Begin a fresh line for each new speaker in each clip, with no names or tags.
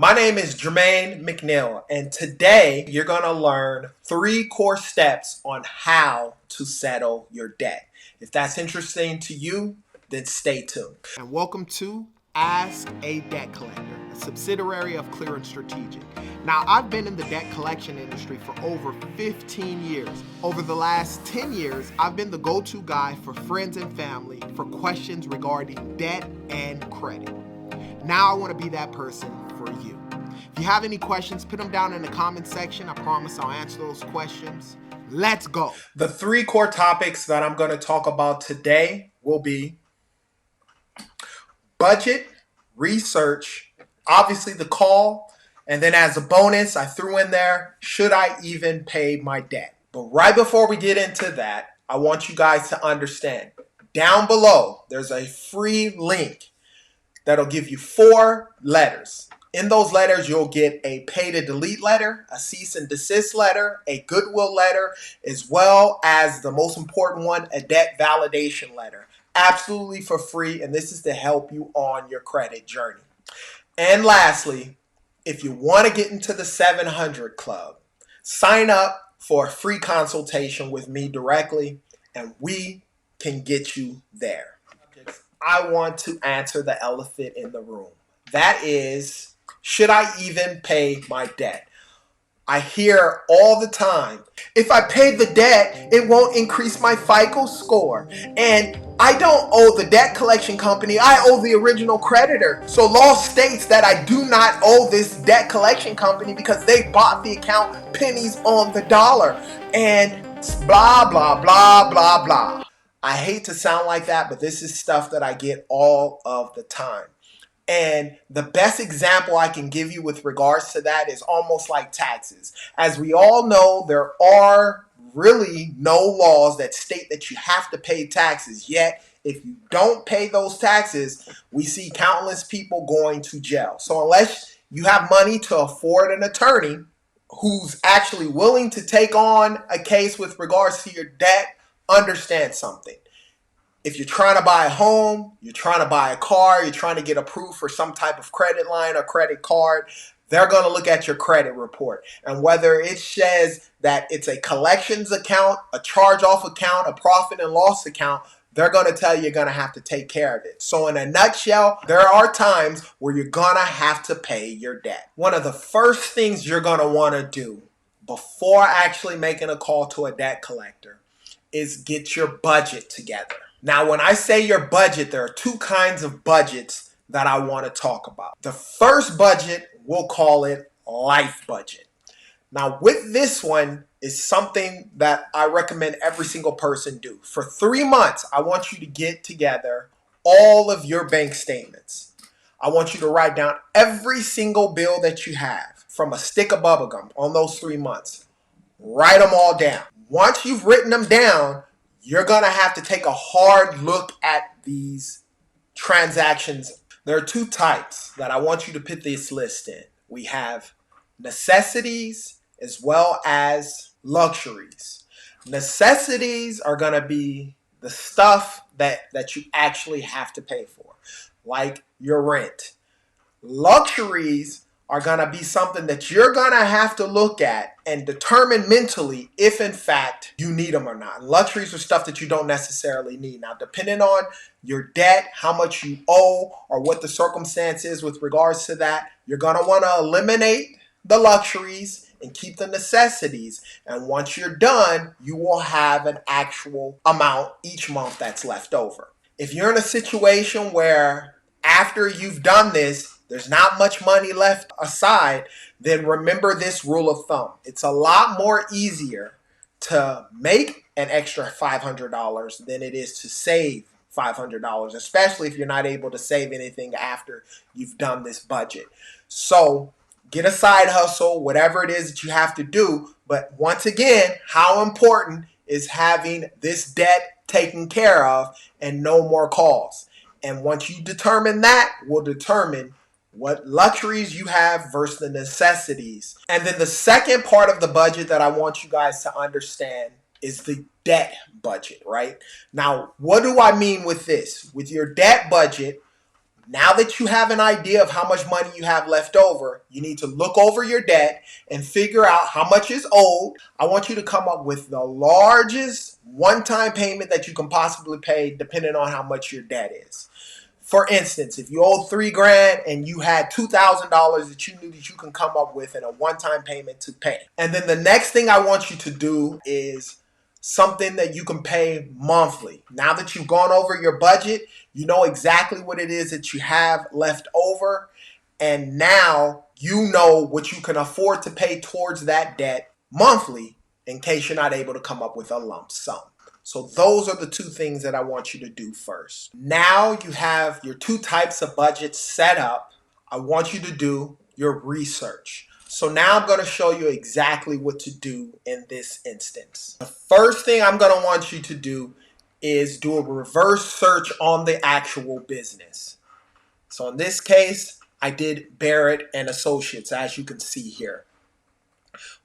My name is Jermaine McNeil, and today you're going to learn 3 core steps on how to settle your debt. If that's interesting to you, then stay tuned.
And welcome to Ask a Debt Collector, a subsidiary of Clear and Strategic. Now, I've been in the debt collection industry for over 15 years. Over the last 10 years, I've been the go-to guy for friends and family for questions regarding debt and credit. Now I want to be that person for you. If you have any questions, put them down in the comment section. I promise I'll answer those questions. Let's go.
The 3 core topics that I'm going to talk about today will be budget, research, obviously the call, and then as a bonus, I threw in there, should I even pay my debt? But right before we get into that, I want you guys to understand, down below, there's a free link that'll give you 4 letters. In those letters, you'll get a pay to delete letter, a cease and desist letter, a Goodwill letter, as well as the most important one, a debt validation letter. Absolutely for free, and this is to help you on your credit journey. And lastly, if you want to get into the 700 Club, sign up for a free consultation with me directly, and we can get you there. I want to answer the elephant in the room. That is, should I even pay my debt? I hear all the time, if I pay the debt, it won't increase my FICO score. And I don't owe the debt collection company, I owe the original creditor. So law states that I do not owe this debt collection company because they bought the account pennies on the dollar. And blah, blah, blah, blah, blah. I hate to sound like that, but this is stuff that I get all of the time. And the best example I can give you with regards to that is almost like taxes. As we all know, there are really no laws that state that you have to pay taxes. Yet, if you don't pay those taxes, we see countless people going to jail. So unless you have money to afford an attorney who's actually willing to take on a case with regards to your debt, understand something. If you're trying to buy a home, you're trying to buy a car, you're trying to get approved for some type of credit line or credit card, they're going to look at your credit report. And whether it says that it's a collections account, a charge-off account, a profit and loss account, they're going to tell you you're going to have to take care of it. So in a nutshell, there are times where you're going to have to pay your debt. One of the first things you're going to want to do before actually making a call to a debt collector is get your budget together. Now, when I say your budget, there are 2 kinds of budgets that I want to talk about. The first budget, we'll call it life budget. Now, with this one is something that I recommend every single person do. For 3 months, I want you to get together all of your bank statements. I want you to write down every single bill that you have from a stick of bubblegum on those 3 months. Write them all down. Once you've written them down, you're going to have to take a hard look at these transactions. There are 2 types that I want you to put this list in. We have necessities as well as luxuries. Necessities are going to be the stuff that you actually have to pay for, like your rent. Luxuries are going to be something that you're going to have to look at and determine mentally if in fact you need them or not. Luxuries are stuff that you don't necessarily need. Now, depending on your debt, how much you owe, or what the circumstance is with regards to that, you're going to want to eliminate the luxuries and keep the necessities. And once you're done, you will have an actual amount each month that's left over. If you're in a situation where after you've done this, there's not much money left aside, then remember this rule of thumb. It's a lot more easier to make an extra $500 than it is to save $500, especially if you're not able to save anything after you've done this budget. So get a side hustle, whatever it is that you have to do. But once again, how important is having this debt taken care of and no more calls? And once you determine that, will determine what luxuries you have versus the necessities. And then the second part of the budget that I want you guys to understand is the debt budget, right? Now, what do I mean with this? With your debt budget, Now that you have an idea of how much money you have left over, you need to look over your debt and figure out how much is owed. I want you to come up with the largest one-time payment that you can possibly pay depending on how much your debt is. For instance, if you owed $3,000 and you had $2,000 that you knew that you can come up with in a one-time payment to pay. And then the next thing I want you to do is something that you can pay monthly. Now that you've gone over your budget, you know exactly what it is that you have left over. And now you know what you can afford to pay towards that debt monthly in case you're not able to come up with a lump sum. So those are the two things that I want you to do first. Now you have your two types of budgets set up. I want you to do your research. So now I'm going to show you exactly what to do in this instance. The first thing I'm going to want you to do is do a reverse search on the actual business. So in this case, I did Barrett and Associates, as you can see here.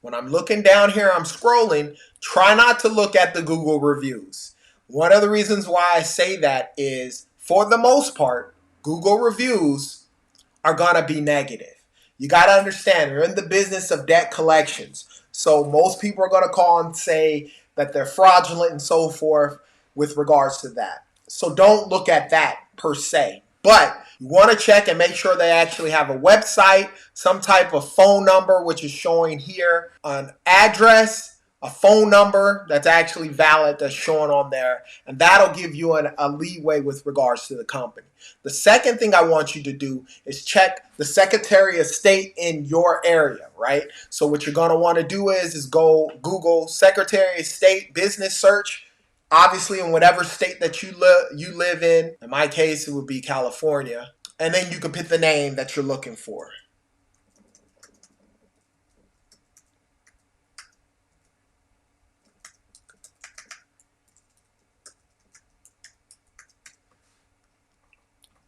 When I'm looking down here, I'm scrolling, try not to look at the Google reviews. One of the reasons why I say that is, for the most part, Google reviews are going to be negative. You got to understand, they're in the business of debt collections. So most people are going to call and say that they're fraudulent and so forth with regards to that. So don't look at that per se. But you want to check and make sure they actually have a website, some type of phone number, which is showing here, an address, a phone number that's actually valid that's showing on there. And that'll give you a leeway with regards to the company. The second thing I want you to do is check the Secretary of State in your area, right? So what you're going to want to do is go Google Secretary of State business search. Obviously, in whatever state that you live in my case, it would be California. And then you can pick the name that you're looking for.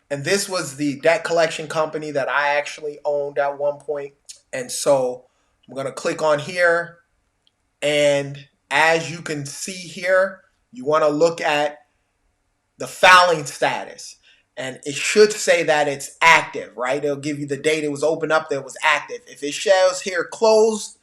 And this was the debt collection company that I actually owned at one point. And so I'm going to click on here. And as you can see here, you want to look at the filing status. And it should say that it's active, right? It'll give you the date it was opened up, that it was active. If it shows here closed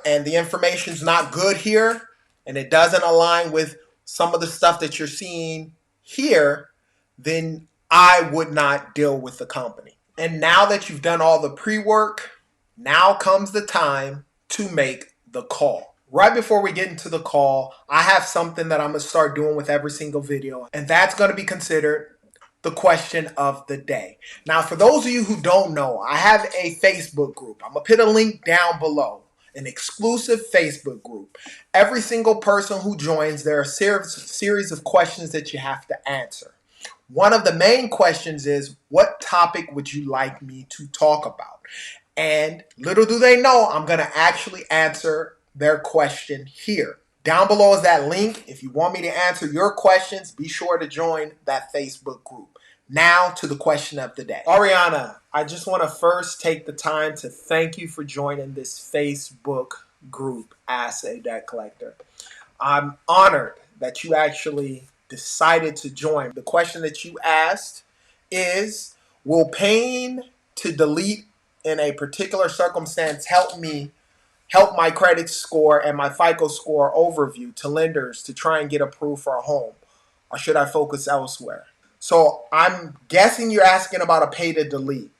and the information's not good here and it doesn't align with some of the stuff that you're seeing here, then I would not deal with the company. And now that you've done all the pre-work, now comes the time to make the call. Right before we get into the call, I have something that I'm going to start doing with every single video, and that's going to be considered the question of the day. Now, for those of you who don't know, I have a Facebook group. I'm going to put a link down below, an exclusive Facebook group. Every single person who joins, there are a series of questions that you have to answer. One of the main questions is, what topic would you like me to talk about? And little do they know, I'm going to actually answer their question here. Down below is that link. If you want me to answer your questions, be sure to join that Facebook group. Now to the question of the day. Ariana, I just want to first take the time to thank you for joining this Facebook group, Ask a Debt Collector. I'm honored that you actually decided to join. The question that you asked is, will paying to delete in a particular circumstance help my credit score and my FICO score overview to lenders to try and get approved for a home? Or should I focus elsewhere? So I'm guessing you're asking about a pay to delete.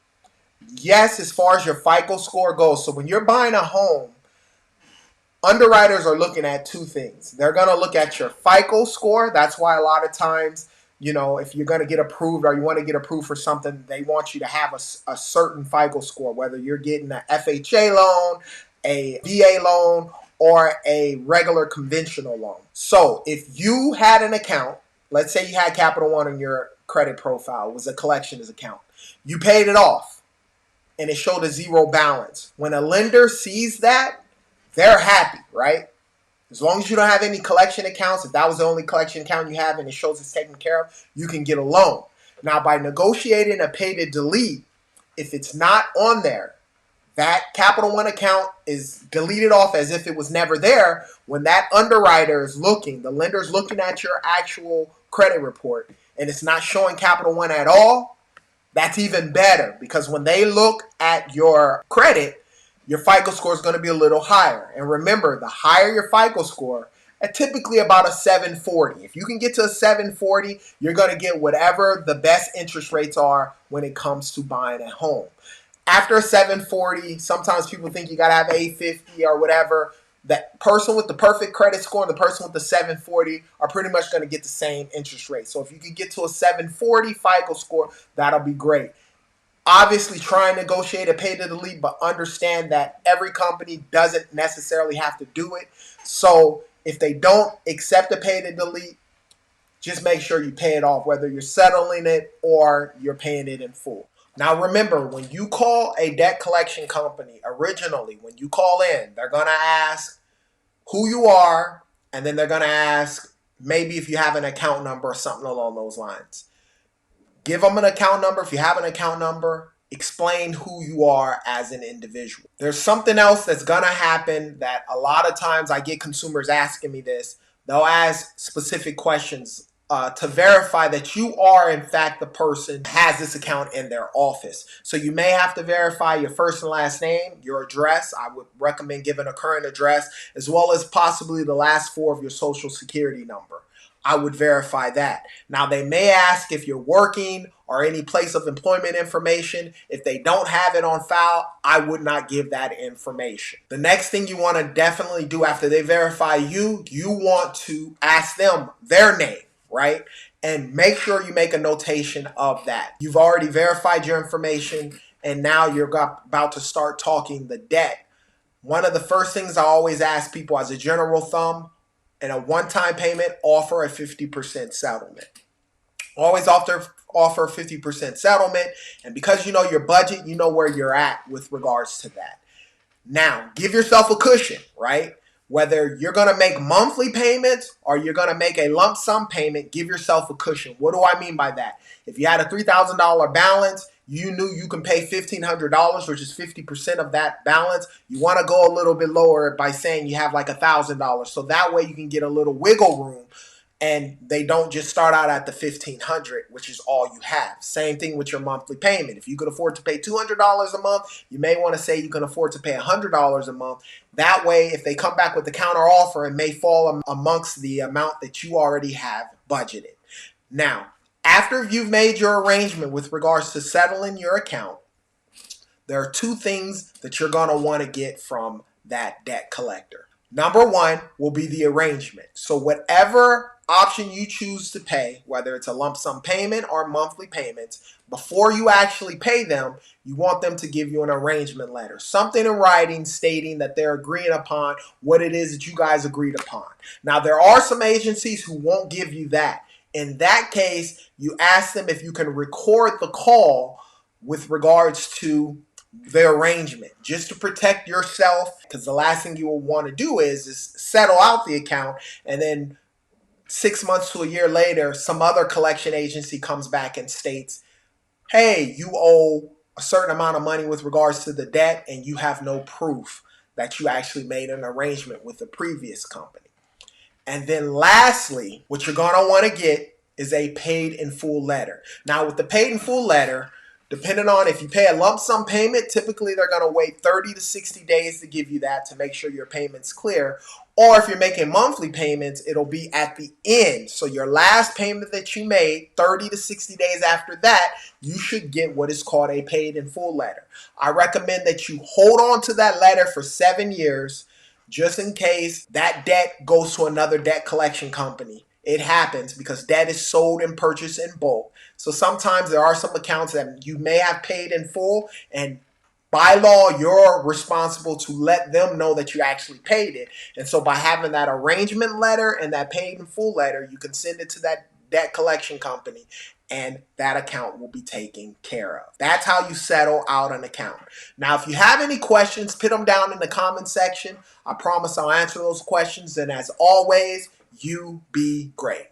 Yes, as far as your FICO score goes. So when you're buying a home, underwriters are looking at two things. They're going to look at your FICO score. That's why a lot of times, if you're going to get approved or you want to get approved for something, they want you to have a certain FICO score, whether you're getting an FHA loan, a VA loan, or a regular conventional loan. So if you had an account, let's say you had Capital One on your credit profile, it was a collections account. You paid it off and it showed a zero balance. When a lender sees that, they're happy, right? As long as you don't have any collection accounts, if that was the only collection account you have and it shows it's taken care of, you can get a loan. Now, by negotiating a pay to delete, if it's not on there, that Capital One account is deleted off as if it was never there. When that underwriter is looking, the lender's looking at your actual credit report, and it's not showing Capital One at all, That's even better because when they look at your credit, your FICO score is going to be a little higher. And remember, the higher your FICO score, at typically about a 740. If you can get to a 740, you're going to get whatever the best interest rates are when it comes to buying a home. After a 740, sometimes people think you got to have 850 or whatever. That person with the perfect credit score and the person with the 740 are pretty much going to get the same interest rate. So if you can get to a 740 FICO score, that'll be great. Obviously, try and negotiate a pay to delete, but understand that every company doesn't necessarily have to do it. So if they don't accept a pay to delete, just make sure you pay it off, whether you're settling it or you're paying it in full. Now remember, when you call a debt collection company, originally, when you call in, they're going to ask who you are, and then they're going to ask maybe if you have an account number or something along those lines. Give them an account number. If you have an account number, explain who you are as an individual. There's something else that's going to happen that a lot of times I get consumers asking me this. They'll ask specific questions to verify that you are, in fact, the person who has this account in their office. So you may have to verify your first and last name, your address. I would recommend giving a current address, as well as possibly the last four of your social security number. I would verify that. Now, they may ask if you're working or any place of employment information. If they don't have it on file, I would not give that information. The next thing you want to definitely do after they verify you, you want to ask them their name, right? And make sure you make a notation of that. You've already verified your information, and now you're about to start talking the debt. One of the first things I always ask people as a general thumb, in a one-time payment, offer a 50% settlement. Always offer 50% settlement, and because you know your budget, you know where you're at with regards to that. Now, give yourself a cushion, right? Whether you're going to make monthly payments or you're going to make a lump sum payment, give yourself a cushion. What do I mean by that? If you had a $3,000 balance, you knew you can pay $1,500, which is 50% of that balance. You want to go a little bit lower by saying you have like $1,000. So that way you can get a little wiggle room and they don't just start out at the $1,500, which is all you have. Same thing with your monthly payment. If you could afford to pay $200 a month, you may want to say you can afford to pay $100 a month. That way, if they come back with the counter offer, it may fall amongst the amount that you already have budgeted. Now, after you've made your arrangement with regards to settling your account, there are two things that you're going to want to get from that debt collector. Number one will be the arrangement. So whatever option you choose to pay, whether it's a lump sum payment or monthly payments, before you actually pay them, you want them to give you an arrangement letter, something in writing stating that they're agreeing upon what it is that you guys agreed upon. Now, there are some agencies who won't give you that. In that case, you ask them if you can record the call with regards to the arrangement, just to protect yourself, because the last thing you will want to do is settle out the account, and then 6 months to a year later, some other collection agency comes back and states, hey, you owe a certain amount of money with regards to the debt, and you have no proof that you actually made an arrangement with the previous company. And then lastly, what you're going to want to get is a paid in full letter. Now, with the paid in full letter, depending on if you pay a lump sum payment, typically they're going to wait 30 to 60 days to give you that to make sure your payment's clear. Or if you're making monthly payments, it'll be at the end. So your last payment that you made, 30 to 60 days after that, you should get what is called a paid in full letter. I recommend that you hold on to that letter for 7 years, just in case that debt goes to another debt collection company. It happens because debt is sold and purchased in bulk. So sometimes there are some accounts that you may have paid in full, and by law, you're responsible to let them know that you actually paid it. And so by having that arrangement letter and that paid in full letter, you can send it to that debt collection company, and that account will be taken care of. That's how you settle out an account. Now, if you have any questions, put them down in the comment section. I promise I'll answer those questions. And as always, you be great.